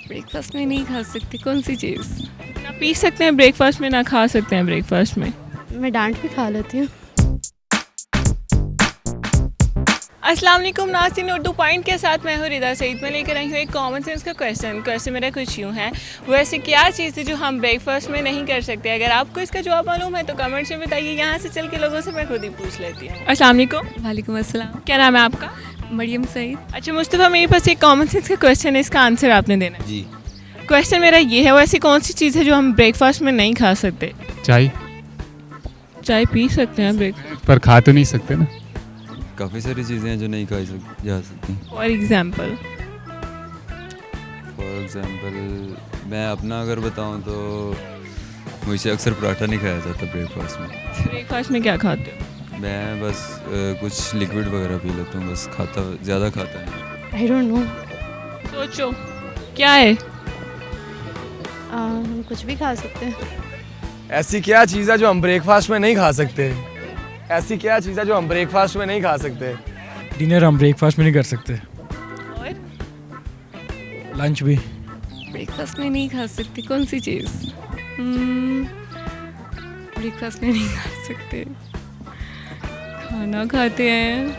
Breakfast में नहीं खा सकती कौन सी चीज़? ना पी सकते हैं ब्रेकफास्ट में, ना खा सकते हैं ब्रेकफास्ट में। मैं डांट भी खा लेती हूँ। अस्सलाम वालेकुम नाज़रीन, उर्दू पॉइंट के साथ मैं हूँ रिदा सईद। मैं लेकर आई हूँ एक कॉमन सेंस का क्वेश्चन मेरा कुछ यूँ है, वो ऐसी क्या चीज़ है जो हम ब्रेकफास्ट में नहीं कर सकते? अगर आपको इसका जवाब मालूम है तो कमेंट्स में बताइए। यहाँ से चल के लोगों से मैं खुद ही पूछ लेती हूँ। अस्सलाम वालेकुम। वालेकुम अस्सलाम। क्या नाम है आपका? मरियम सईद। अच्छा मुस्तफ़ा, मेरे पास एक कॉमन सेंस का क्वेश्चन है, इसका आंसर आपने देना है। जी। क्वेश्चन मेरा ये है, वो ऐसी कौन सी चीज़ है जो हम ब्रेकफास्ट में नहीं खा सकते? चाय। चाय पी सकते हैं ब्रेक, पर खा तो नहीं सकते ना। काफ़ी सारी चीज़ें हैं जो नहीं खाई जा सकती। For example. फॉर एग्ज़ाम्पल मैं अपना अगर बताऊं तो मुझसे अक्सर पराठा नहीं खाया जाता ब्रेकफास्ट में। ब्रेकफास्ट में क्या खाते हो? मैं बस कुछ लिक्विड वगैरह पी लेता हूँ, बस ज़्यादा खाता नहीं। I don't know. सोचो क्या है। हम कुछ भी खा सकते हैं। ऐसी क्या चीज़ है जो हम ब्रेकफास्ट में नहीं खा सकते? ऐसी क्या चीज़ है जो हम ब्रेकफास्ट में नहीं खा सकते? डिनर हम ब्रेकफास्ट में नहीं कर सकते। और लंच भी। ब्रेकफास्ट में नहीं खा सकती कौन सी चीज़? ब्रेकफास्ट में नहीं खा सकते। खाना खाते हैं,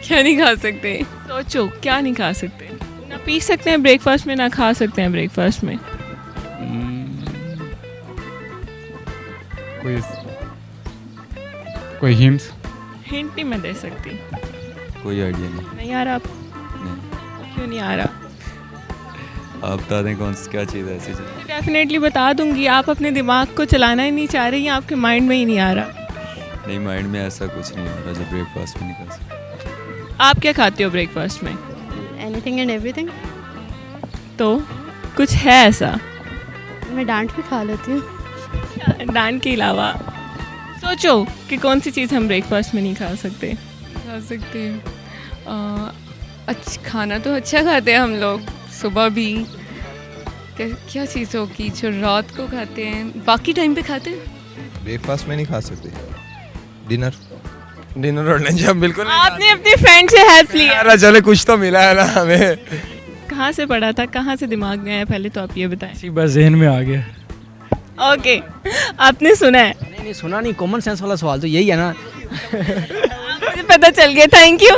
क्या नहीं खा सकते? सोचो क्या नहीं खा सकते? ना पी सकते हैं ब्रेकफास्ट में, ना खा सकते हैं ब्रेकफास्ट में। कोई हिंट्स? हिंट नहीं मैं दे सकती। कोई आइडिया नहीं। नहीं आ रहा आप? नहीं, क्यों नहीं आ रहा? आप बता दें क्या चीज़ है ऐसी चीज़। डेफिनेटली बता दूंगी। आप अपने दिमाग को चलाना ही नहीं चाह रही हैं, आपके माइंड में ही नहीं आ रहा। नहीं, माइंड में ऐसा कुछ नहीं आ रहा जो ब्रेकफास्ट में नहीं खा सकते। आप क्या खाते हो ब्रेकफास्ट में? Anything and everything. तो कुछ है ऐसा मैं डांट भी खा लेती हूँ। डांट के अलावा? सोचो कि कौन सी चीज़ हम ब्रेकफास्ट में नहीं खा सकते। खा सकते हैं। अच्छा खाना तो अच्छा खाते हैं हम लोग, सुबह भी। क्या चीज़ होगी जो रात को खाते हैं, बाकी टाइम पे खाते हैं? ब्रेकफास्ट में नहीं खा सकते। डिनर। डिनर और लंच हम बिल्कुल नहीं आपने अपनी फ्रेंड से हेल्प ली है। यार चले कुछ तो मिला है ना हमें। कहाँ से पढ़ा था, कहाँ से दिमाग में आया, पहले तो आप ये बताएं। इसी बस जहन में आ गया। ओके, आपने सुना है? नहीं सुना नहीं, कॉमन सेंस वाला सवाल तो यही है ना। मुझे पता चल गया, thank you.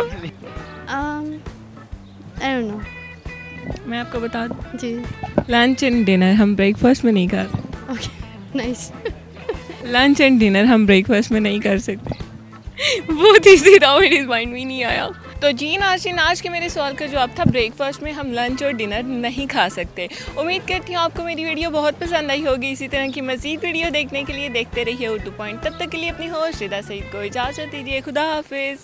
I don't know. मैं आपको बता दूं, जी। लंच एंड डिनर हम ब्रेकफास्ट में नहीं कर सकते। Okay nice. Lunch and dinner हम ब्रेकफास्ट में नहीं कर सकते। बहुत ईजी था, मेरे माइंड में नहीं आया। तो जी नाज़रीन, आज के मेरे सवाल का जवाब था ब्रेकफास्ट में हम लंच और डिनर नहीं खा सकते। उम्मीद करती हूँ आपको मेरी वीडियो बहुत पसंद आई होगी। इसी तरह की मज़ीद वीडियो देखने के लिए देखते रहिए उर्दू पॉइंट। तब तक के लिए अपनी होस्ट रिदा सईद को इजाज़त दीजिए। खुदा हाफिज़।